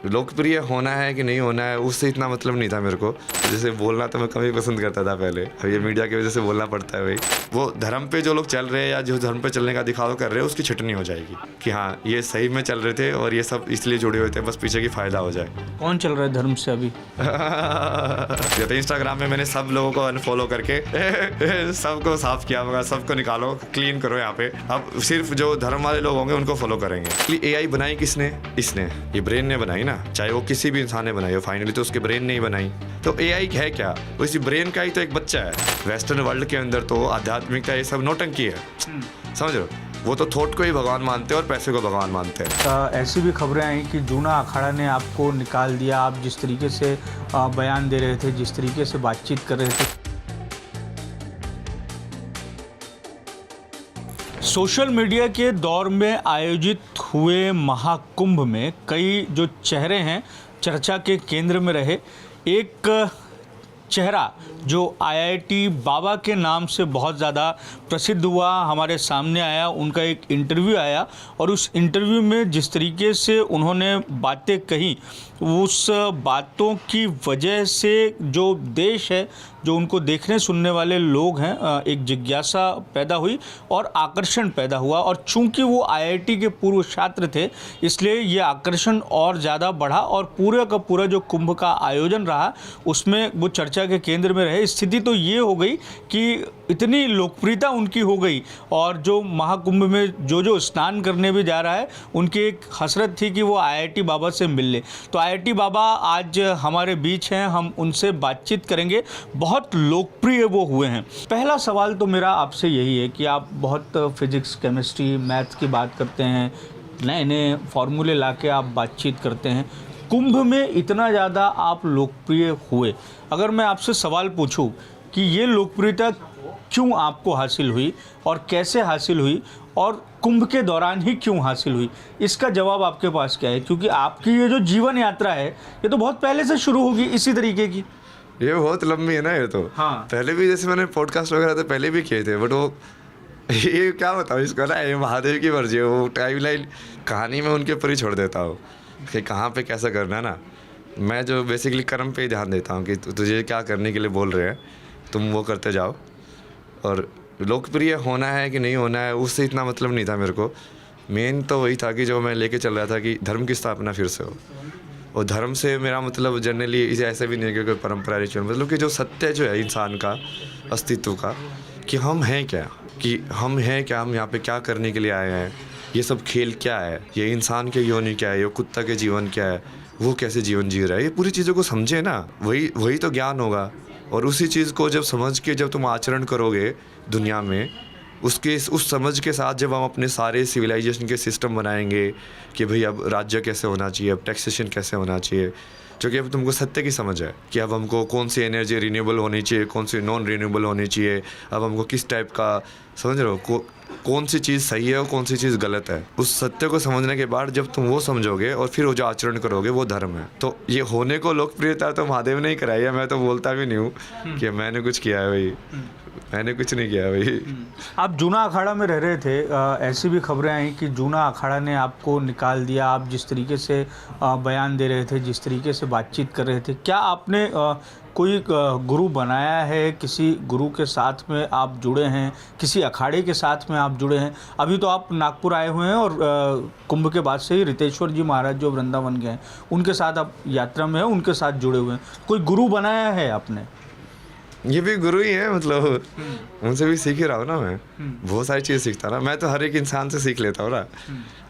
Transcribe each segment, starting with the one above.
लोकप्रिय होना है कि नहीं होना है उससे इतना मतलब नहीं था मेरे को। जैसे बोलना तो मैं कभी पसंद करता था पहले, अब ये मीडिया की वजह से बोलना पड़ता है भाई। वो धर्म पे जो लोग चल रहे हैं या जो धर्म पे चलने का दिखावा कर रहे हैं उसकी छटनी हो जाएगी कि हाँ ये सही में चल रहे थे और ये सब इसलिए जुड़े हुए थे बस पीछे की फ़ायदा हो जाए। कौन चल रहा है धर्म से अभी? तो इंस्टाग्राम में मैंने सब लोगों को अनफॉलो करके सबको साफ किया, मगर सबको निकालो, क्लीन करो यहाँ पे। अब सिर्फ जो धर्म वाले लोग होंगे उनको फॉलो करेंगे। एआई बनाई किसने? इसने, ये ब्रेन ने बनाई ना, चाहे वो किसी भी इंसान ने बनाई हो, फाइनली तो उसके ब्रेन ने ही बनाई। तो एआई है क्या? वो इसी ब्रेन का ही तो एक बच्चा है। वेस्टर्न वर्ल्ड के अंदर तो आध्यात्मिकता ये सब नौटंकी है, समझ रहे हो? वो तो थॉट को ही भगवान मानते हैं और पैसे को भगवान मानते हैं। ऐसी भी खबरें आई कि जूना अखाड़ा ने आपको निकाल दिया। आप जिस तरीके से बयान दे रहे थे, जिस तरीके से बातचीत कर रहे थे। सोशल मीडिया के दौर में आयोजित हुए महाकुंभ में कई जो चेहरे हैं चर्चा के केंद्र में रहे। एक चेहरा जो आईआईटी बाबा के नाम से बहुत ज़्यादा प्रसिद्ध हुआ हमारे सामने आया। उनका एक इंटरव्यू आया और उस इंटरव्यू में जिस तरीके से उन्होंने बातें कही, उस बातों की वजह से जो देश है, जो उनको देखने सुनने वाले लोग हैं, एक जिज्ञासा पैदा हुई और आकर्षण पैदा हुआ। और चूंकि वो आईआईटी के पूर्व छात्र थे इसलिए ये आकर्षण और ज़्यादा बढ़ा और पूरा का पूरा जो कुंभ का आयोजन रहा उसमें वो चर्चा के केंद्र में रहे। स्थिति तो ये हो गई कि इतनी लोकप्रियता उनकी हो गई और जो महाकुंभ में जो स्नान करने भी जा रहा है उनकी एक हसरत थी कि वो आईआईटी बाबा से मिल ले। तो आईआईटी बाबा आज हमारे बीच हैं, हम उनसे बातचीत करेंगे। बहुत लोकप्रिय वो हुए हैं। पहला सवाल तो मेरा आपसे यही है कि आप बहुत फिजिक्स, केमिस्ट्री, मैथ्स की बात करते हैं, नए नए फार्मूले लाके आप बातचीत करते हैं। कुंभ में इतना ज़्यादा आप लोकप्रिय हुए, अगर मैं आपसे सवाल पूछूं कि ये लोकप्रियता क्यों आपको हासिल हुई और कैसे हासिल हुई और कुंभ के दौरान ही क्यों हासिल हुई, इसका जवाब आपके पास क्या है? क्योंकि आपकी ये जो जीवन यात्रा है ये तो बहुत पहले से शुरू होगी इसी तरीके की। ये बहुत लंबी है ना ये तो। हाँ। पहले भी जैसे मैंने पॉडकास्ट वगैरह तो पहले भी किए थे, बट वो ये क्या बताऊँ इसका ना, ये महादेव की मर्जी है। वो टाइमलाइन कहानी में उनके ऊपर ही छोड़ देता हूँ कि कहाँ पे कैसा करना है ना। मैं जो बेसिकली कर्म पे ही ध्यान देता हूँ कि तुझे क्या करने के लिए बोल रहे हैं, तुम वो करते जाओ। और लोकप्रिय होना है कि नहीं होना है उससे इतना मतलब नहीं था मेरे को। मेन तो वही था कि जो मैं लेके चल रहा था कि धर्म की स्थापना फिर से हो। और धर्म से मेरा मतलब जनरली इसे ऐसे भी नहीं है कि कोई परंपरा रिचुअल, मतलब कि जो सत्य जो है इंसान का अस्तित्व का, कि हम हैं क्या, कि हम हैं क्या, हम यहाँ पे क्या करने के लिए आए हैं, ये सब खेल क्या है, ये इंसान के योनि क्या है, ये कुत्ता के जीवन क्या है, वो कैसे जीवन जी रहा है, ये पूरी चीज़ों को समझे ना, वही तो ज्ञान होगा। और उसी चीज़ को जब समझ के जब तुम आचरण करोगे दुनिया में, उस समझ के साथ जब हम अपने सारे सिविलाइजेशन के सिस्टम बनाएंगे कि भाई अब राज्य कैसे होना चाहिए, अब टैक्सेशन कैसे होना चाहिए, जो कि अब तुमको सत्य की समझ है कि अब हमको कौन सी एनर्जी रिन्यूएबल होनी चाहिए, कौन सी नॉन रिन्यूएबल होनी चाहिए, अब हमको किस टाइप का, समझ रहे हो, कौन सी चीज़ सही है और कौन सी चीज़ गलत है। उस सत्य को समझने के बाद जब तुम वो समझोगे और फिर वो जो आचरण करोगे वो धर्म है। तो ये होने को लोकप्रियता तो महादेव ने ही कराई है, मैं तो बोलता भी नहीं हूँ कि मैंने कुछ किया है भाई, मैंने कुछ नहीं किया भाई। आप जूना अखाड़ा में रह रहे थे, ऐसी भी खबरें आई कि जूना अखाड़ा ने आपको निकाल दिया। आप जिस तरीके से बयान दे रहे थे, जिस तरीके से बातचीत कर रहे थे, क्या आपने कोई गुरु बनाया है? किसी गुरु के साथ में आप जुड़े हैं? किसी अखाड़े के साथ में आप जुड़े हैं? अभी तो आप नागपुर आए हुए हैं और कुंभ के बाद से ही रितेश्वर जी महाराज जो वृंदावन गए हैं उनके साथ आप यात्रा में हैं, उनके साथ जुड़े हुए हैं। कोई गुरु बनाया है आपने? ये भी गुरु ही है, मतलब उनसे भी सीख ही रहा हूँ ना मैं। बहुत सारी चीज़ सीखता ना मैं, तो हर एक इंसान से सीख लेता हूँ ना।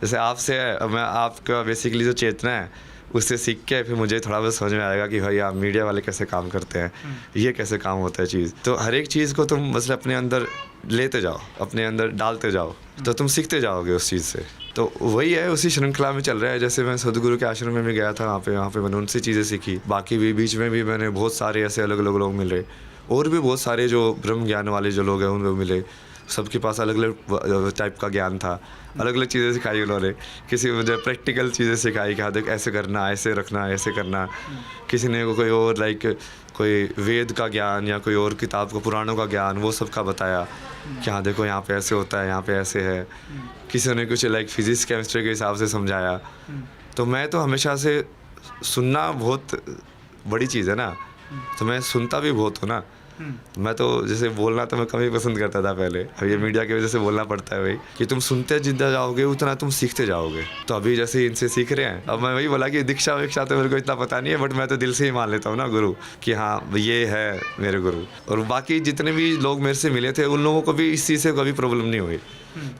जैसे आपसे मैं, आपका बेसिकली जो चेतना है उससे सीख के फिर मुझे थोड़ा बहुत समझ में आएगा कि भाई आप मीडिया वाले कैसे काम करते हैं, ये कैसे काम होता है चीज़। तो हर एक चीज़ को तुम मतलब अपने अंदर लेते जाओ, अपने अंदर डालते जाओ, तो तुम सीखते जाओगे उस चीज़ से। तो वही है, उसी श्रृंखला में चल रहा है। जैसे मैं सदगुरु के आश्रम में भी गया था, वहाँ पे मैंने उनसे चीज़ें सीखी। बाकी भी बीच में भी मैंने बहुत सारे ऐसे अलग अलग लोग मिले और भी बहुत सारे जो ब्रह्म ज्ञान वाले जो लोग हैं उनको मिले। सबके पास अलग अलग टाइप का ज्ञान था, अलग अलग चीज़ें सिखाई उन्होंने। किसी मुझे प्रैक्टिकल चीज़ें सिखाई कि हाँ देख ऐसे करना, ऐसे रखना, ऐसे करना। किसी ने कोई और लाइक कोई वेद का ज्ञान या कोई और किताब को पुराणों का ज्ञान वो सब का बताया कि हाँ देखो यहाँ पे ऐसे होता है, यहाँ पे ऐसे है। किसी ने कुछ लाइक फिजिक्स केमिस्ट्री के हिसाब से समझाया। तो मैं तो हमेशा से सुनना बहुत बड़ी चीज़ है ना, तो मैं सुनता भी बहुत हूँ ना। मैं तो जैसे बोलना तो मैं कम ही पसंद करता था पहले, अब ये मीडिया की वजह से बोलना पड़ता है भाई कि तुम सुनते जितना जाओगे उतना तुम सीखते जाओगे। तो अभी जैसे इनसे सीख रहे हैं, अब मैं वही बोला कि दीक्षा वीक्षा तो मेरे को इतना पता नहीं है, बट मैं तो दिल से ही मान लेता हूँ ना गुरु, कि हाँ ये है मेरे गुरु। और बाकी जितने भी लोग मेरे से मिले थे उन लोगों को भी इस चीज़ से कभी प्रॉब्लम नहीं हुई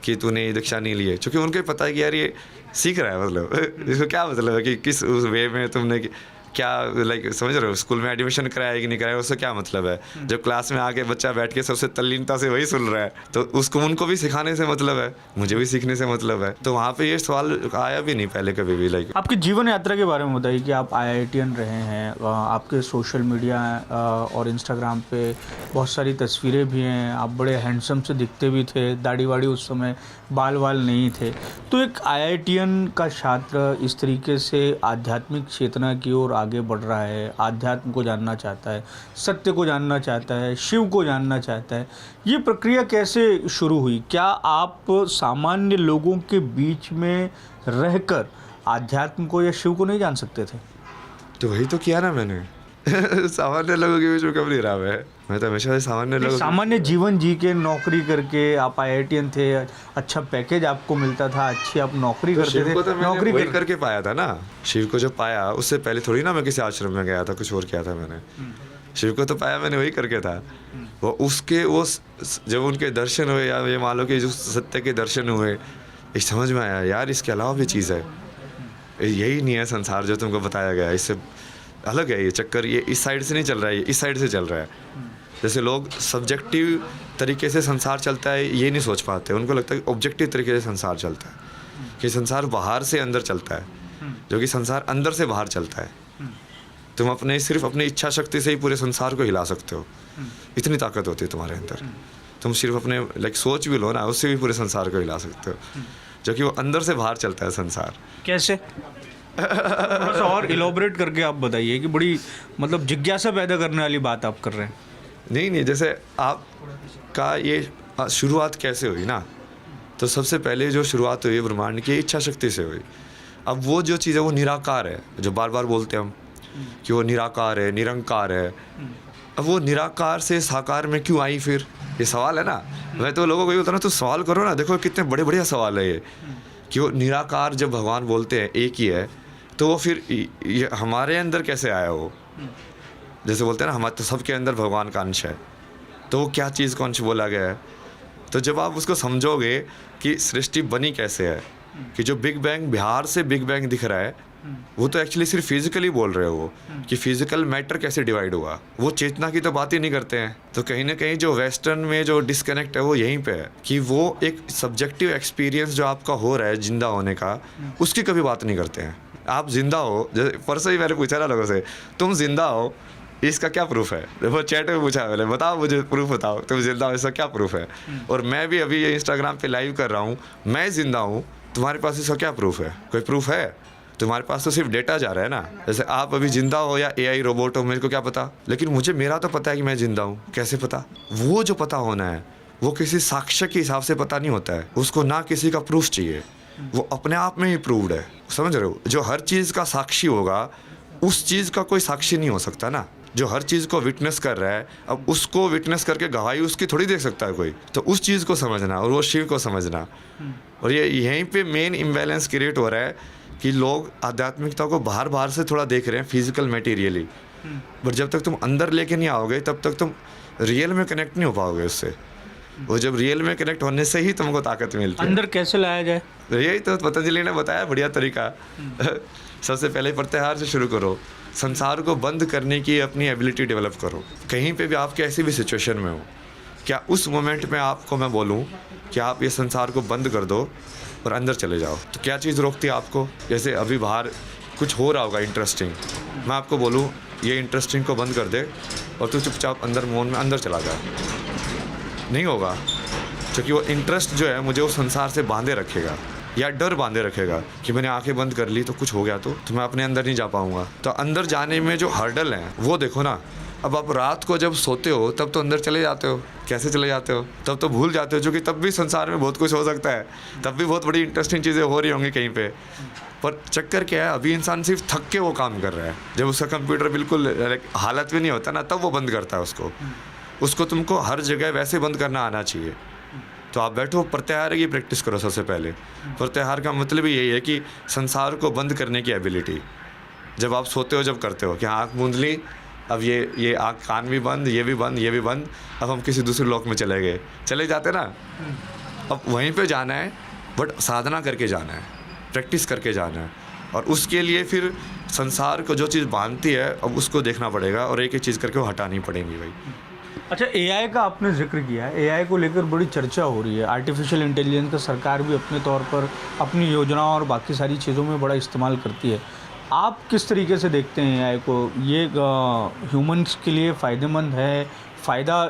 कि तूने ये दीक्षा नहीं ली है, क्योंकि उनको पता है कि यार ये सीख रहा है, मतलब इसको क्या मतलब है कि किस उस वे में तुमने क्या लाइक समझ रहे हो, स्कूल में एडमिशन कराया कि नहीं कराया उससे क्या मतलब है। जब क्लास में आके बच्चा बैठ के सबसे तल्लीनता से वही सुन रहा है तो उसको उनको भी सिखाने से मतलब है, मुझे भी सीखने से मतलब है। तो वहाँ पे ये सवाल आया भी नहीं पहले कभी भी। लाइक आपकी जीवन यात्रा के बारे में बताइए कि आप IITian रहे हैं, आपके सोशल मीडिया और इंस्टाग्राम पे बहुत सारी तस्वीरें भी हैं, आप बड़े हैंडसम से दिखते भी थे, दाढ़ी वाड़ी उस समय बाल नहीं थे। तो एक IITian का छात्र इस तरीके से आध्यात्मिक चेतना की ओर आगे बढ़ रहा है, आध्यात्म को जानना चाहता है, सत्य को जानना चाहता है, शिव को जानना चाहता है, ये प्रक्रिया कैसे शुरू हुई? क्या आप सामान्य लोगों के बीच में रहकर आध्यात्म को या शिव को नहीं जान सकते थे? तो वही तो किया ना मैंने सामान्य लोगों के बीच में कब नहीं रहा मैं तो हमेशा सामान्य लोगों सामान्य जीवन जी के नौकरी करके आप IITian थे, अच्छा पैकेज आपको मिलता था, अच्छी आप नौकरी करते शिव को तो थे, मैंने नौकरी वही करके पाया था ना। शिव को जब पाया उससे पहले थोड़ी ना मैं किसी आश्रम में गया था, कुछ और किया था मैंने। शिव को तो पाया मैंने वही करके था। वो उसके वो जब उनके दर्शन हुए, या ये मान लो कि जो सत्य के दर्शन हुए, ये समझ में आया यार इसके अलावा भी चीज़ है, यही नहीं है संसार जो तुमको बताया गया, इससे अलग है ये चक्कर, ये इस साइड से नहीं चल रहा है, ये इस साइड से चल रहा है। जैसे लोग सब्जेक्टिव तरीके से संसार चलता है ये नहीं सोच पाते, उनको लगता है कि ऑब्जेक्टिव तरीके से संसार चलता है, कि संसार बाहर से अंदर चलता है, जो कि संसार अंदर से बाहर चलता है। तुम अपने सिर्फ अपनी इच्छा शक्ति से ही पूरे संसार को हिला सकते हो, इतनी ताकत होती है तुम्हारे अंदर। तुम सिर्फ अपने लाइक सोच भी लो ना, उससे भी पूरे संसार को हिला सकते हो, जो कि वो अंदर से बाहर चलता है संसार। कैसे? थोड़ा सा और इलॉबरेट करके आप बताइए कि बड़ी मतलब जिज्ञासा पैदा करने वाली बात आप कर रहे हैं। नहीं जैसे आपका ये शुरुआत कैसे हुई ना, तो सबसे पहले जो शुरुआत हुई ब्रह्मांड की इच्छा शक्ति से हुई। अब वो जो चीज़ है वो निराकार है, जो बार बार बोलते हैं हम कि वो निराकार है, निरंकार है। अब वो निराकार से साकार में क्यों आई फिर, ये सवाल है ना। मैं तो लोगों को ये होता ना, तो सवाल करो ना, देखो कितने बड़े बढ़िया सवाल है ये, कि वो निराकार जब भगवान बोलते हैं एक ही है, तो वो फिर ये हमारे अंदर कैसे आया वो। जैसे बोलते हैं ना हमारे तो सबके अंदर भगवान का अंश है, तो वो क्या चीज़ का अंश बोला गया है। तो जब आप उसको समझोगे कि सृष्टि बनी कैसे है, कि जो बिग बैंग बिहार से बिग बैंग दिख रहा है वो तो एक्चुअली सिर्फ फिजिकली बोल रहे हो वो, कि फिजिकल मैटर कैसे डिवाइड हुआ, वो चेतना की तो बात ही नहीं करते हैं। तो कहीं ना कहीं जो वेस्टर्न में जो डिस्कनेक्ट है वो यहीं पे है, कि वो एक सब्जेक्टिव एक्सपीरियंस जो आपका हो रहा है जिंदा होने का, उसकी कभी बात नहीं करते हैं। आप जिंदा हो, जैसे परसों ही मैंने पूछा ना लोगों से, तुम जिंदा हो इसका क्या प्रूफ है। वो चैट में पूछा मैंने, बताओ मुझे प्रूफ बताओ, तुम जिंदा हो इसका क्या प्रूफ है। और मैं भी अभी ये इंस्टाग्राम पे लाइव कर रहा हूँ, मैं जिंदा हूँ, तुम्हारे पास इसका क्या प्रूफ है? कोई प्रूफ है? तुम्हारे पास तो सिर्फ डेटा जा रहा है ना। जैसे आप अभी जिंदा हो या AI रोबोट हो, मेरे को क्या पता, लेकिन मुझे मेरा तो पता है कि मैं जिंदा हूँ। कैसे पता? वो जो पता होना है वो किसी साक्ष्य के हिसाब से पता नहीं होता है, उसको ना किसी का प्रूफ चाहिए, वो अपने आप में ही प्रूव्ड है। समझ रहे हो? जो हर चीज़ का साक्षी होगा उस चीज़ का कोई साक्षी नहीं हो सकता ना। जो हर चीज़ को विटनेस कर रहा है, अब उसको विटनेस करके गवाही उसकी थोड़ी देख सकता है कोई। तो उस चीज़ को समझना और वो शिव को समझना, और ये यहीं पे मेन इम्बैलेंस क्रिएट हो रहा है कि लोग आध्यात्मिकता को बाहर से थोड़ा देख रहे हैं, फिजिकल मटेरियली, बट जब तक तुम अंदर लेके नहीं आओगे तब तक तुम रियल में कनेक्ट नहीं हो पाओगे उससे। वो जब रियल में कनेक्ट होने से ही तुमको ताकत मिलती है। अंदर कैसे लाया जाए? यही तो पतंजलि ने बताया बढ़िया तरीका। सबसे पहले प्रत्याहार से शुरू करो, संसार को बंद करने की अपनी एबिलिटी डेवलप करो। कहीं पे भी आप कैसी भी सिचुएशन में हो, क्या उस मोमेंट में आपको मैं बोलूँ कि आप ये संसार को बंद कर दो और अंदर चले जाओ, तो क्या चीज़ रोकती है आपको? जैसे अभी बाहर कुछ हो रहा होगा इंटरेस्टिंग, मैं आपको बोलूँ ये इंटरेस्टिंग को बंद कर दे और तू चुपचाप अंदर मौन में अंदर चला जा, नहीं होगा, क्योंकि वो इंटरेस्ट जो है मुझे उस संसार से बांधे रखेगा या डर बांधे रखेगा कि मैंने आंखें बंद कर ली तो कुछ हो गया तो मैं अपने अंदर नहीं जा पाऊंगा। तो अंदर जाने में जो हर्डल है वो देखो ना, अब आप रात को जब सोते हो तब तो अंदर चले जाते हो, कैसे चले जाते हो, तब तो भूल जाते हो, क्योंकि तब भी संसार में बहुत कुछ हो सकता है, तब भी बहुत बड़ी इंटरेस्टिंग चीज़ें हो रही होंगी कहीं पे। पर चक्कर क्या है, अभी इंसान सिर्फ थक के वो काम कर रहा है। जब उसका कंप्यूटर बिल्कुल हालत में नहीं होता ना, तब वो बंद करता है उसको तुमको हर जगह वैसे बंद करना आना चाहिए। तो आप बैठो, प्रत्याहार की प्रैक्टिस करो सबसे पहले। प्रत्याहार का मतलब ही यही है कि संसार को बंद करने की एबिलिटी। जब आप सोते हो, जब करते हो कि आँख मूंद ली, अब ये आँख, कान भी बंद, ये भी बंद, ये भी बंद, अब हम किसी दूसरे लोक में चले गए, चले जाते ना। अब वहीं पे जाना है, बट साधना करके जाना है, प्रैक्टिस करके जाना है। और उसके लिए फिर संसार को जो चीज़ बांधती है, अब उसको देखना पड़ेगा और एक एक चीज़ करके वो हटानी पड़ेगी भाई। अच्छा, एआई का आपने जिक्र किया है, एआई को लेकर बड़ी चर्चा हो रही है। आर्टिफिशियल इंटेलिजेंस का सरकार भी अपने तौर पर अपनी योजनाओं और बाकी सारी चीज़ों में बड़ा इस्तेमाल करती है। आप किस तरीके से देखते हैं एआई को? ये ह्यूमंस के लिए फ़ायदेमंद है, फ़ायदा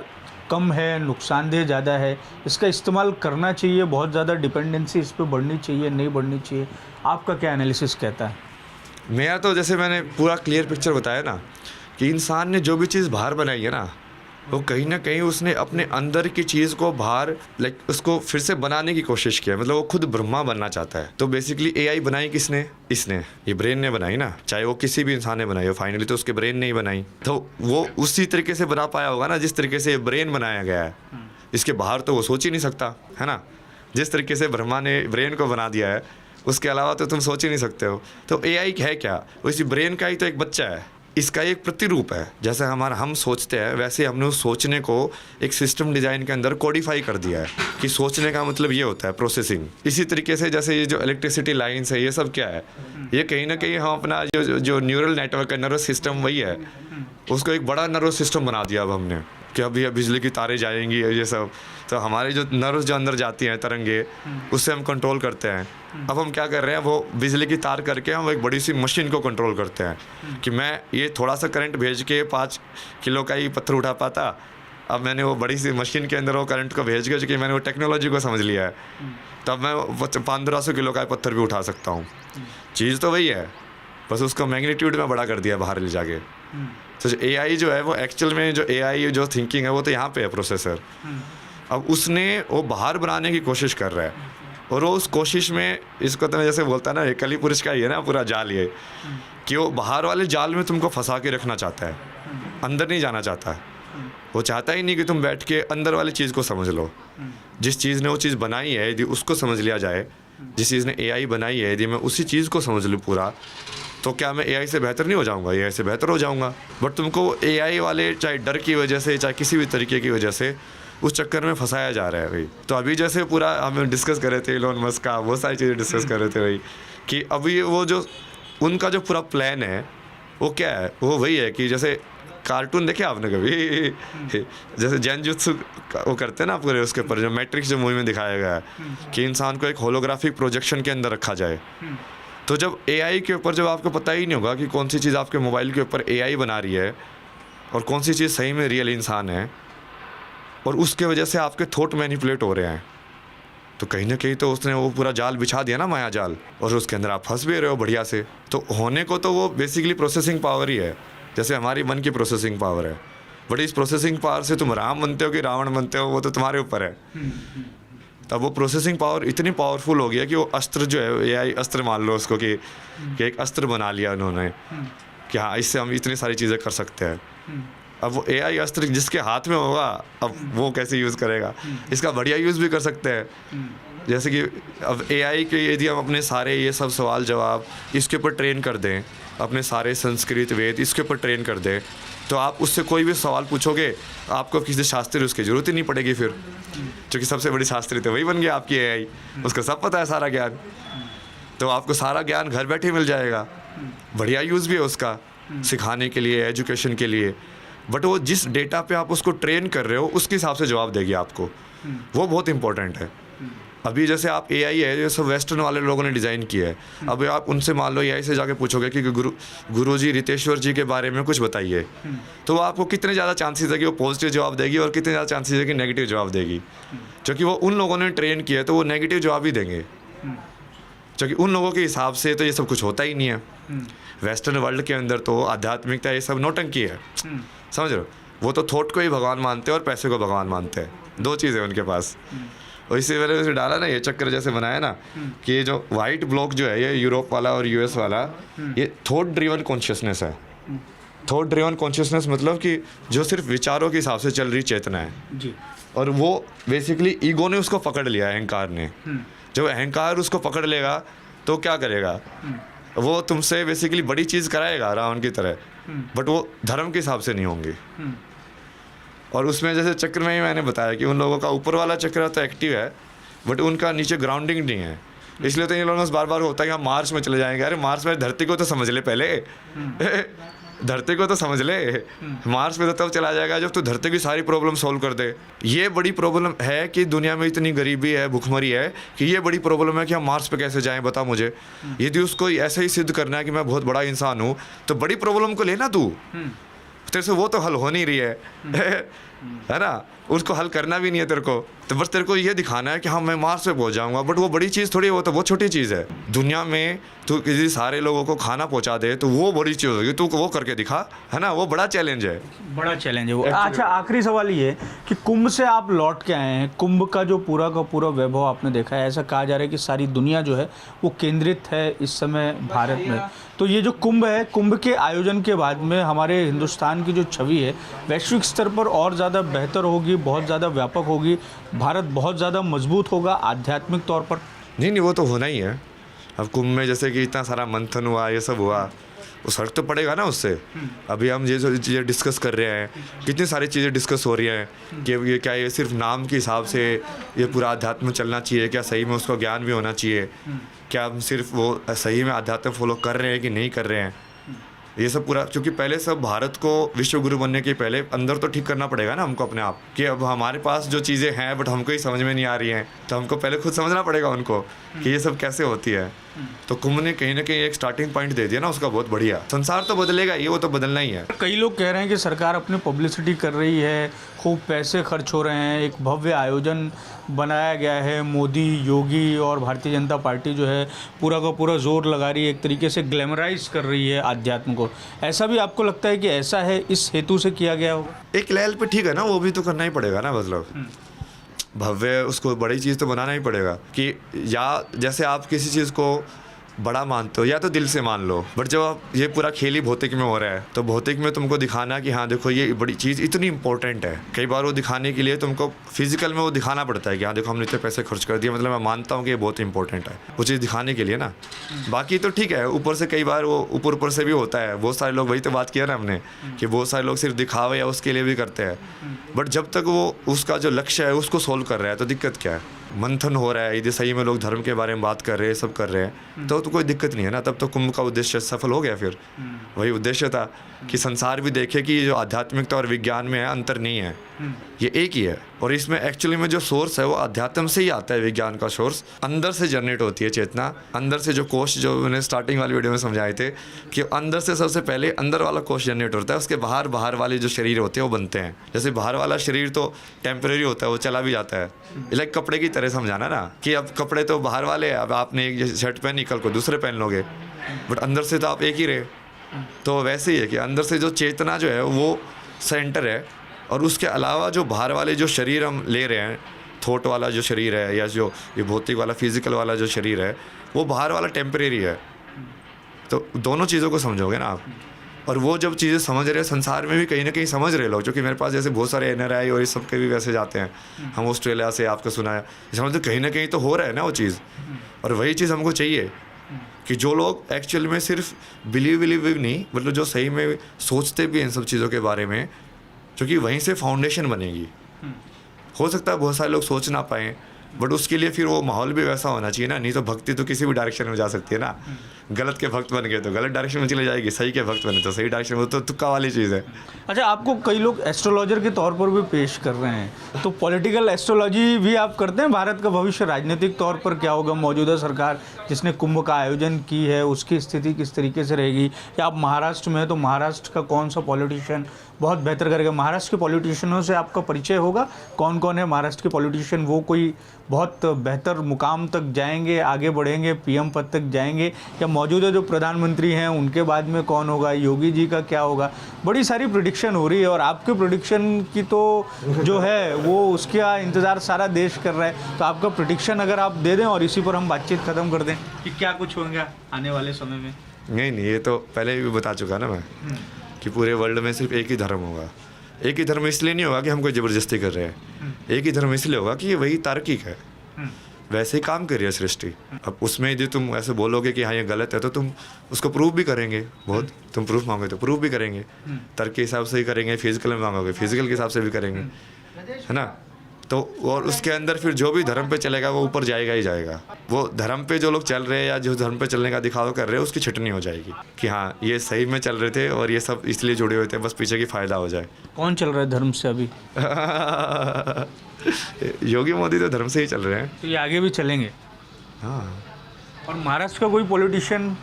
कम है, नुकसानदेह ज़्यादा है? इसका इस्तेमाल करना चाहिए, बहुत ज़्यादा डिपेंडेंसी इस पर बढ़नी चाहिए, नहीं बढ़नी चाहिए? आपका क्या एनालिसिस कहता है? मेरा तो जैसे मैंने पूरा क्लियर पिक्चर बताया ना, कि इंसान ने जो भी चीज़ बाहर बनाई है ना, वो कहीं ना कहीं उसने अपने अंदर की चीज़ को बाहर उसको फिर से बनाने की कोशिश किया। मतलब वो खुद ब्रह्मा बनना चाहता है। तो बेसिकली एआई बनाई किसने? इसने, ये ब्रेन ने बनाई ना। चाहे वो किसी भी इंसान ने बनाई हो, फाइनली तो उसके ब्रेन ने ही बनाई। तो वो उसी तरीके से बना पाया होगा ना जिस तरीके से ब्रेन बनाया गया है। इसके बाहर तो वो सोच ही नहीं सकता, है ना। जिस तरीके से ब्रह्मा ने ब्रेन को बना दिया है, उसके अलावा तो तुम सोच ही नहीं सकते हो। तो एआई है क्या? वो इसी ब्रेन का ही तो एक बच्चा है, इसका एक प्रतिरूप है। जैसे हम सोचते हैं, वैसे हमने उस सोचने को एक सिस्टम डिज़ाइन के अंदर कोडिफाई कर दिया है कि सोचने का मतलब ये होता है प्रोसेसिंग। इसी तरीके से जैसे ये जो इलेक्ट्रिसिटी लाइन्स है, ये सब क्या है? ये कहीं ना कहीं हम अपना जो न्यूरल नेटवर्क है, नर्वस सिस्टम वही है, उसको एक बड़ा नर्वस सिस्टम बना दिया अब हमने, कि अभी बिजली की तारें जाएंगी, ये सब। तो हमारे जो नर्व्स जो अंदर जाती हैं, तरंगे, उससे हम कंट्रोल करते हैं। अब हम क्या कर रहे हैं, वो बिजली की तार करके हम एक बड़ी सी मशीन को कंट्रोल करते हैं कि मैं ये थोड़ा सा करंट भेज के 5 किलो का ही पत्थर उठा पाता, अब मैंने वो बड़ी सी मशीन के अंदर वो करंट को भेज के, जो कि मैंने वो टेक्नोलॉजी को समझ लिया है, तब मैं 1500 किलो का पत्थर भी उठा सकता हूँ। चीज़ तो वही है, बस उसको मैग्नीट्यूड में बड़ा कर दिया बाहर ले जाके। तो जो एआई जो है, वो एक्चुअल में जो एआई जो थिंकिंग है, वो तो यहाँ पे है, प्रोसेसर। अब उसने वो बाहर बनाने की कोशिश कर रहा है, और वो उस कोशिश में, इसको तो मैं जैसे बोलता ना, कली पुरुष का ही है ना पूरा जाल ये, कि वो बाहर वाले जाल में तुमको फंसा के रखना चाहता है, अंदर नहीं जाना चाहता है। वो चाहता ही नहीं कि तुम बैठ के अंदर वाली चीज़ को समझ लो। जिस चीज़ ने वो चीज़ बनाई है, यदि उसको समझ लिया जाए, जिस चीज़ ने एआई बनाई है, यदि मैं उसी चीज़ को समझ लूँ पूरा, तो क्या मैं एआई से बेहतर नहीं हो जाऊंगा? एआई से बेहतर हो जाऊंगा। बट तुमको एआई वाले, चाहे डर की वजह से, चाहे किसी भी तरीके की वजह से, उस चक्कर में फंसाया जा रहा है भाई। तो अभी जैसे पूरा हम डिस्कस कर रहे थे इलोन मस्क का, वो सारी चीज़ें डिस्कस कर रहे थे भाई, कि अभी वो जो उनका जो पूरा प्लान है, वो क्या है? वो वही है कि जैसे कार्टून देखे आपने कभी, जैसे जैनजुत्सु वो करते हैं ना पूरे, उसके ऊपर जो मैट्रिक्स जो मूवी में दिखाया गया है, कि इंसान को एक होलोग्राफिक प्रोजेक्शन के अंदर रखा जाए। तो जब एआई के ऊपर, जब आपको पता ही नहीं होगा कि कौन सी चीज़ आपके मोबाइल के ऊपर एआई बना रही है और कौन सी चीज़ सही में रियल इंसान है, और उसके वजह से आपके थॉट मैनिपुलेट हो रहे हैं, तो कहीं ना कहीं तो उसने वो पूरा जाल बिछा दिया ना, माया जाल, और उसके अंदर आप फंस भी रहे हो बढ़िया से। तो होने को तो वो बेसिकली प्रोसेसिंग पावर ही है, जैसे हमारी मन की प्रोसेसिंग पावर है। बट इस प्रोसेसिंग पावर से तुम राम बनते हो कि रावण बनते हो, वो तो तुम्हारे ऊपर है। तब वो प्रोसेसिंग पावर इतनी पावरफुल हो गया कि वो अस्त्र जो है, एआई अस्त्र मान लो उसको, कि एक अस्त्र बना लिया उन्होंने, कि हाँ इससे हम इतनी सारी चीज़ें कर सकते हैं। अब वो एआई अस्त्र जिसके हाथ में होगा, अब वो कैसे यूज़ करेगा? इसका बढ़िया यूज़ भी कर सकते हैं। जैसे कि अब एआई के यदि हम अपने सारे ये सब सवाल जवाब इसके ऊपर ट्रेन कर दें, अपने सारे संस्कृत वेद इसके ऊपर ट्रेन कर दें, तो आप उससे कोई भी सवाल पूछोगे, आपको किसी शास्त्री उसकी ज़रूरत ही नहीं पड़ेगी फिर, क्योंकि सबसे बड़ी शास्त्री तो वही बन गया आपकी एआई, उसको सब पता है सारा ज्ञान। तो आपको सारा ज्ञान घर बैठे मिल जाएगा। बढ़िया यूज़ भी है उसका, सिखाने के लिए, एजुकेशन के लिए। बट वो जिस डेटा पे आप उसको ट्रेन कर रहे हो, उसके हिसाब से जवाब देगी आपको, वो बहुत इंपॉर्टेंट है। अभी जैसे आप एआई है, ये सब वेस्टर्न वाले लोगों ने डिज़ाइन किया है। अब आप उनसे मान लो एआई से जाके पूछोगे कि गुरुजी रितेश्वर जी के बारे में कुछ बताइए, तो वो आपको कितने ज़्यादा चांसेस है कि वो पॉजिटिव जवाब देगी और कितने ज़्यादा चांसेस है कि नेगेटिव जवाब देगी। क्योंकि वो उन लोगों ने ट्रेन किया है, तो वो नेगेटिव जवाब ही देंगे। क्योंकि उन लोगों के हिसाब से तो ये सब कुछ होता ही नहीं है। वेस्टर्न वर्ल्ड के अंदर तो आध्यात्मिकता ये सब नौटंकी है, समझ रहे हो। वो तो थॉट को ही भगवान मानते हैं और पैसे को भगवान मानते हैं, दो चीज़ें उनके पास। और इसी वजह से डाला ना ये चक्र जैसे बनाया ना कि ये जो वाइट ब्लॉक जो है, ये यूरोप वाला और यूएस वाला, ये थॉट ड्रिवन कॉन्शियसनेस है। थॉट ड्रिवन कॉन्शियसनेस मतलब कि जो सिर्फ विचारों के हिसाब से चल रही चेतना है जी। और वो बेसिकली ईगो ने उसको पकड़ लिया, अहंकार ने। जब अहंकार उसको पकड़ लेगा तो क्या करेगा, वो तुमसे बेसिकली बड़ी चीज़ कराएगा रावण की तरह, बट वो धर्म के हिसाब से नहीं होंगी। और उसमें जैसे चक्र में ही मैंने बताया कि उन लोगों का ऊपर वाला चक्र तो एक्टिव है बट उनका नीचे ग्राउंडिंग नहीं है। इसलिए तो इन लोगों से बार बार होता है कि हम मार्स में चले जाएंगे। अरे मार्स में धरती को तो समझ ले पहले धरती को तो समझ ले। मार्स में तो तब चला जाएगा जब तू धरती की सारी प्रॉब्लम सॉल्व कर दे। ये बड़ी प्रॉब्लम है कि दुनिया में इतनी गरीबी है, भुखमरी है कि ये बड़ी प्रॉब्लम है कि हम मार्स पे कैसे जाएं, बता मुझे। यदि उसको ऐसे ही सिद्ध करना है कि मैं बहुत बड़ा इंसान हूँ तो बड़ी प्रॉब्लम को लेना तू, तेरे से वो तो हल हो नहीं रही है ना, उसको हल करना भी नहीं है तेरे को। तो बस तेरे को ये दिखाना है कि हाँ मैं मार्स पे पहुंच जाऊंगा, बट वो बड़ी चीज़ थोड़ी, वो तो बहुत छोटी चीज़ है। दुनिया में तू किसी सारे लोगों को खाना पहुंचा दे तो वो बड़ी चीज़ होगी, तू वो करके दिखा, है ना, वो बड़ा चैलेंज है। बड़ा चैलेंज है वो। अच्छा, आखिरी सवाल ये है कि कुंभ से आप लौट के आए हैं, कुंभ का जो पूरा का पूरा वैभव आपने देखा है, ऐसा कहा जा रहा है कि सारी दुनिया जो है वो केंद्रित है इस समय भारत में। तो ये जो कुंभ है, कुंभ के आयोजन के बाद में हमारे हिंदुस्तान की जो छवि है वैश्विक स्तर पर और ज़्यादा बेहतर होगी, बहुत ज़्यादा व्यापक होगी, भारत बहुत ज़्यादा मजबूत होगा आध्यात्मिक तौर पर। नहीं, वो तो होना ही है। अब कुंभ में जैसे कि इतना सारा मंथन हुआ, ये सब हुआ, वो फर्क तो पड़ेगा ना उससे। अभी हम ये जो चीज़ें डिस्कस कर रहे हैं, कितनी सारी चीज़ें डिस्कस हो रही हैं कि ये क्या, ये सिर्फ नाम के हिसाब से ये पूरा अध्यात्म चलना चाहिए क्या, सही में उसको ज्ञान भी होना चाहिए क्या, हम सिर्फ वो सही में अध्यात्म फॉलो कर रहे हैं कि नहीं कर रहे हैं, ये सब पूरा। क्योंकि पहले सब भारत को विश्व गुरु बनने के पहले अंदर तो ठीक करना पड़ेगा ना हमको अपने आप, कि अब हमारे पास जो चीज़ें हैं बट हमको ही समझ में नहीं आ रही हैं, तो हमको पहले खुद समझना पड़ेगा उनको कि ये सब कैसे होती है। तो कुंभ ने कहीं ना कहीं एक स्टार्टिंग पॉइंट दे दिया ना उसका, बहुत बढ़िया। संसार तो बदलेगा, ये वो तो बदलना ही है। कई लोग कह रहे हैं कि सरकार अपनी पब्लिसिटी कर रही है, खूब पैसे खर्च हो रहे हैं, एक भव्य आयोजन बनाया गया है, मोदी, योगी और भारतीय जनता पार्टी जो है पूरा का पूरा जोर लगा रही है, एक तरीके से ग्लैमराइज कर रही है अध्यात्म को। ऐसा भी आपको लगता है कि ऐसा है, इस हेतु से किया गया होगा? एक लेवल पे ठीक है ना, वो भी तो करना ही पड़ेगा ना, मतलब भव्य उसको बड़ी चीज़ तो बनाना ही पड़ेगा। कि या जैसे आप किसी चीज़ को बड़ा मानते हो या तो दिल से मान लो, बट जब आप ये पूरा खेल ही भौतिक में हो रहा है तो भौतिक में तुमको दिखाना कि हाँ देखो ये बड़ी चीज़ इतनी इंपॉर्टेंट है, कई बार वो दिखाने के लिए तुमको फिजिकल में वो दिखाना पड़ता है कि हाँ देखो हमने इतने पैसे खर्च कर दिए, मतलब मैं मानता हूँ कि ये बहुत इंपॉर्टेंट है वो चीज़ दिखाने के लिए ना। बाकी तो ठीक है, ऊपर से कई बार वो ऊपर से भी होता है, बहुत सारे लोग, वही तो बात किया ना हमने कि बहुत सारे लोग सिर्फ दिखावे या उसके लिए भी करते हैं, बट जब तक वो उसका जो लक्ष्य है उसको सोल्व कर रहा है तो दिक्कत क्या है। मंथन हो रहा है, यदि सही में लोग धर्म के बारे में बात कर रहे हैं, सब कर रहे हैं, तो कोई दिक्कत नहीं है ना, तब तो कुंभ का उद्देश्य सफल हो गया। फिर वही उद्देश्य था कि संसार भी देखे कि ये जो आध्यात्मिकता और विज्ञान में है अंतर नहीं है, ये एक ही है। और इसमें एक्चुअली में जो सोर्स है वो अध्यात्म से ही आता है, विज्ञान का सोर्स अंदर से जनरेट होती है चेतना, अंदर से जो कोश, जो मैंने स्टार्टिंग वाली वीडियो में समझाए थे कि अंदर से सबसे पहले अंदर वाला कोश जनरेट होता है, उसके बाहर वाले जो शरीर होते हैं वो बनते हैं। जैसे बाहर वाला शरीर तो टेम्परेरी होता है, वो चला भी जाता है, लाइक कपड़े की तरह समझाना ना कि अब कपड़े तो बाहर वाले हैं, अब आपने एक शर्ट पहनी कल को दूसरे पहन लोगे, बट अंदर से तो आप एक ही रहे। तो वैसे ही है कि अंदर से जो चेतना जो है वो सेंटर है, और उसके अलावा जो बाहर वाले जो शरीर हम ले रहे हैं, थॉट वाला जो शरीर है या जो ये भौतिक वाला फिजिकल वाला जो शरीर है, वो बाहर वाला टेम्परेरी है। तो दोनों चीज़ों को समझोगे ना आप, और वो जब चीज़ें समझ रहे हैं संसार में भी कहीं ना कहीं समझ रहे लोग, जो कि मेरे पास जैसे बहुत सारे NRI और इस सब के भी वैसे जाते हैं, हम ऑस्ट्रेलिया से, आपको सुना है, समझते कहीं ना कहीं तो हो रहा है ना वो चीज़। और वही चीज़ हमको चाहिए कि जो लोग एक्चुअल में सिर्फ बिलीव नहीं, मतलब जो सही में सोचते भी हैं इन सब चीज़ों के बारे में, क्योंकि वहीं से फाउंडेशन बनेगी। हो सकता है बहुत सारे लोग सोच ना पाएँ, बट उसके लिए फिर वो माहौल भी वैसा होना चाहिए ना, नहीं तो भक्ति तो किसी भी डायरेक्शन में जा सकती है ना। गलत के भक्त बन गए तो गलत डायरेक्शन में चले जाएगी, सही के भक्त बने तो सही डायरेक्शन में, तो तुक्का वाली चीज़ है। अच्छा, आपको कई लोग एस्ट्रोलॉजर के तौर पर भी पेश कर रहे हैं, तो पॉलिटिकल एस्ट्रोलॉजी भी आप करते हैं? भारत का भविष्य राजनीतिक तौर पर क्या होगा? मौजूदा सरकार जिसने कुंभ का आयोजन की है उसकी स्थिति किस तरीके से रहेगी? या आप महाराष्ट्र में हैं तो महाराष्ट्र का कौन सा पॉलिटिशियन बहुत बेहतर करेगा? महाराष्ट्र के पॉलिटिशियनों से आपका परिचय होगा, कौन कौन है महाराष्ट्र के पॉलिटिशियन? वो कोई बहुत बेहतर मुकाम तक जाएंगे, आगे बढ़ेंगे, पीएम पद तक जाएंगे, या मौजूदा जो प्रधानमंत्री हैं उनके बाद में कौन होगा, योगी जी का क्या होगा? बड़ी सारी प्रेडिक्शन हो रही है और आपके प्रेडिक्शन की तो जो है वो उसका इंतज़ार सारा देश कर रहा है। तो आपका प्रेडिक्शन अगर आप दे दें और इसी पर हम बातचीत ख़त्म कर दें कि क्या कुछ होगा आने वाले समय में। नहीं, ये तो पहले भी बता चुका ना मैं कि पूरे वर्ल्ड में सिर्फ एक ही धर्म होगा। एक ही धर्म इसलिए नहीं होगा कि हम कोई ज़बरदस्ती कर रहे हैं, एक ही धर्म इसलिए होगा कि ये वही तार्किक है, वैसे ही काम कर रही है सृष्टि। अब उसमें यदि तुम ऐसे बोलोगे कि हाँ ये गलत है तो तुम उसको प्रूव भी करेंगे, बहुत तुम प्रूफ मांगोगे तो प्रूफ भी करेंगे, तर्क के हिसाब से ही करेंगे, फिजिकल में मांगोगे फिजिकल के हिसाब से भी करेंगे, है ना। तो और उसके अंदर फिर जो भी धर्म पे चलेगा वो ऊपर जाएगा ही जाएगा। वो धर्म पे जो लोग चल रहे हैं या जो धर्म पे चलने का दिखावा कर रहे हैं उसकी छटनी हो जाएगी कि हाँ ये सही में चल रहे थे और ये सब इसलिए जुड़े हुए थे, बस पीछे की फ़ायदा हो जाए। कौन चल रहा है धर्म से अभी? योगी मोदी तो धर्म से ही चल रहे हैं। तो ये आगे भी चलेंगे? हाँ। और महाराष्ट्र का कोई पॉलिटिशियन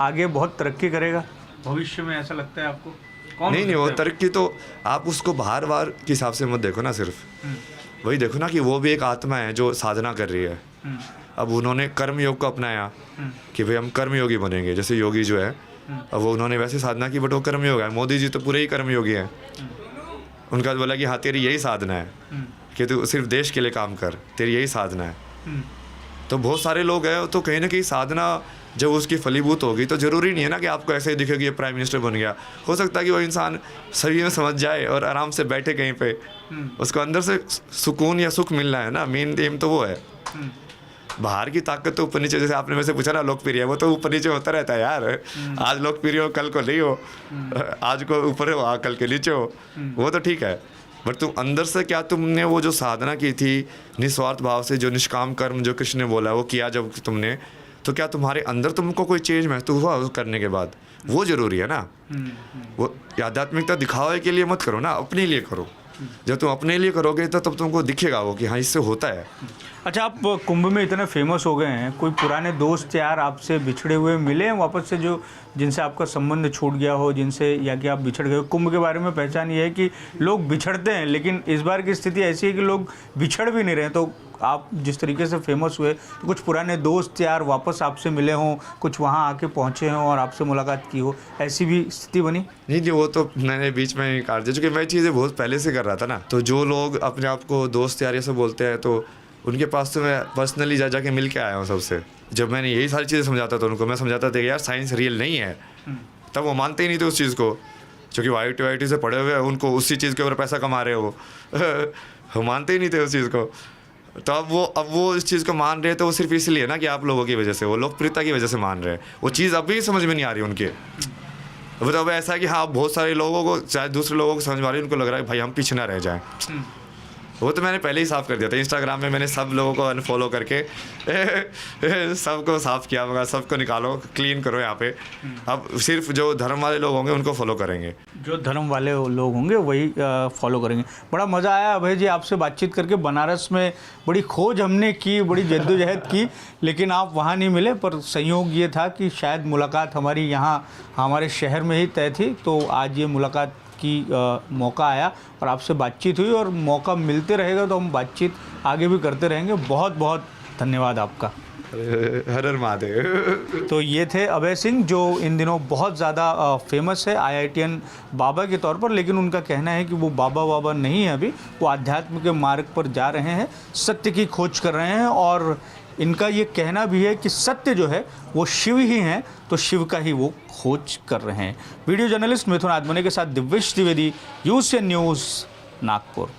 आगे बहुत तरक्की करेगा भविष्य में, ऐसा लगता है आपको? कौन? नहीं, वो तरक्की तो आप उसको बाहर के हिसाब से मत देखो ना, सिर्फ वही देखो ना कि वो भी एक आत्मा है जो साधना कर रही है। अब उन्होंने कर्म योग को अपनाया कि भाई हम कर्म योगी बनेंगे, जैसे योगी जो है अब वो उन्होंने वैसे साधना की, बट वो कर्म योग है। मोदी जी तो पूरे ही कर्म योगी हैं। उनका बोला कि हाँ तेरी यही साधना है कि तू सिर्फ देश के लिए काम कर, तेरी यही साधना है। तो बहुत सारे लोग हैं तो कहीं ना कहीं साधना जब उसकी फलीभूत होगी तो ज़रूरी नहीं है ना कि आपको ऐसे ही दिखे कि ये प्राइम मिनिस्टर बन गया। हो सकता है कि वो इंसान सही में समझ जाए और आराम से बैठे कहीं पे, उसको अंदर से सुकून या सुख मिलना है ना, मेन एम तो वो है। बाहर की ताकत तो ऊपर नीचे, जैसे आपने वैसे पूछा ना लोकप्रिय, वो तो ऊपर नीचे होता रहता है यार। आज लोकप्रिय हो कल को नहीं हो, आज को ऊपर हो कल के नीचे हो, वो तो ठीक है। बट तुम अंदर से क्या तुमने वो जो साधना की थी निस्वार्थ भाव से, जो निष्काम कर्म जो कृष्ण ने बोला वो किया जब तुमने, तो क्या तुम्हारे अंदर तुमको कोई चेंज महसूस हुआ करने के बाद? वो ज़रूरी है ना। वो आध्यात्मिकता दिखावे के लिए मत करो ना, अपने लिए करो। जब तुम अपने लिए करोगे तो तब तुमको दिखेगा वो कि हाँ इससे होता है। अच्छा, आप कुंभ में इतने फेमस हो गए हैं, कोई पुराने दोस्त यार आपसे बिछड़े हुए मिले हैं वापस से, जो जिनसे आपका संबंध छूट गया हो, जिनसे या कि आप बिछड़ गए हो? कुंभ के बारे में पहचान ये है कि लोग बिछड़ते हैं, लेकिन इस बार की स्थिति ऐसी है कि लोग बिछड़ भी नहीं रहे। तो आप जिस तरीके से फेमस हुए तो कुछ पुराने दोस्त यार वापस आपसे मिले हों, कुछ वहाँ आके पहुँचे हों और आपसे मुलाकात की हो, ऐसी भी स्थिति बनी? नहीं, वो तो मैंने बीच में ही काट दिया, क्योंकि मैं चीज़ें बहुत पहले से कर रहा था ना। तो जो लोग अपने आप को दोस्त यार ये सब बोलते हैं तो उनके पास तो मैं पर्सनली जाके मिल के आया हूँ सबसे। जब मैंने यही सारी चीज़ें समझाता था उनको, मैं समझाता था कि यार साइंस रियल नहीं है, तब वो मानते ही नहीं थे उस चीज़ को, क्योंकि वाईटी से पढ़े हुए हैं, उनको उसी चीज़ के ऊपर पैसा कमा रहे हो। वो मानते ही नहीं थे उस चीज़ को। तो अब वो इस चीज़ को मान रहे हैं तो वो सिर्फ इसलिए ना कि आप लोगों की वजह से, वो लोकप्रियता की वजह से मान रहे हैं। वो चीज़ अभी समझ में नहीं आ रही उनके। वो तो अब ऐसा है कि हाँ बहुत सारे लोगों को, चाहे दूसरे लोगों को समझ में आ रही है, उनको लग रहा है भाई हम पीछे ना रह जाएं। वो तो मैंने पहले ही साफ़ कर दिया था। इंस्टाग्राम में मैंने सब लोगों को अनफॉलो करके सबको साफ़ किया, मगर सबको निकालो, क्लीन करो यहाँ पे। अब सिर्फ जो धर्म वाले लोग होंगे उनको फॉलो करेंगे, जो धर्म वाले लोग होंगे वही फॉलो करेंगे। बड़ा मज़ा आया अभय जी आपसे बातचीत करके। बनारस में बड़ी खोज हमने की, बड़ी जद्दोजहद की, लेकिन आप वहाँ नहीं मिले। पर संयोग ये था कि शायद मुलाकात हमारी यहाँ हमारे शहर में ही तय थी, तो आज ये मुलाकात की मौका आया और आपसे बातचीत हुई, और मौका मिलते रहेगा तो हम बातचीत आगे भी करते रहेंगे। बहुत बहुत धन्यवाद आपका। हर हर महादेव। तो ये थे अभय सिंह, जो इन दिनों बहुत ज़्यादा फेमस है IITian बाबा के तौर पर, लेकिन उनका कहना है कि वो बाबा नहीं है, अभी वो आध्यात्म के मार्ग पर जा रहे हैं, सत्य की खोज कर रहे हैं। और इनका ये कहना भी है कि सत्य जो है वो शिव ही हैं, तो शिव का ही वो खोज कर रहे हैं। वीडियो जर्नलिस्ट मिथुन आत्मने के साथ दिव्येश द्विवेदी, UCN न्यूज़, नागपुर।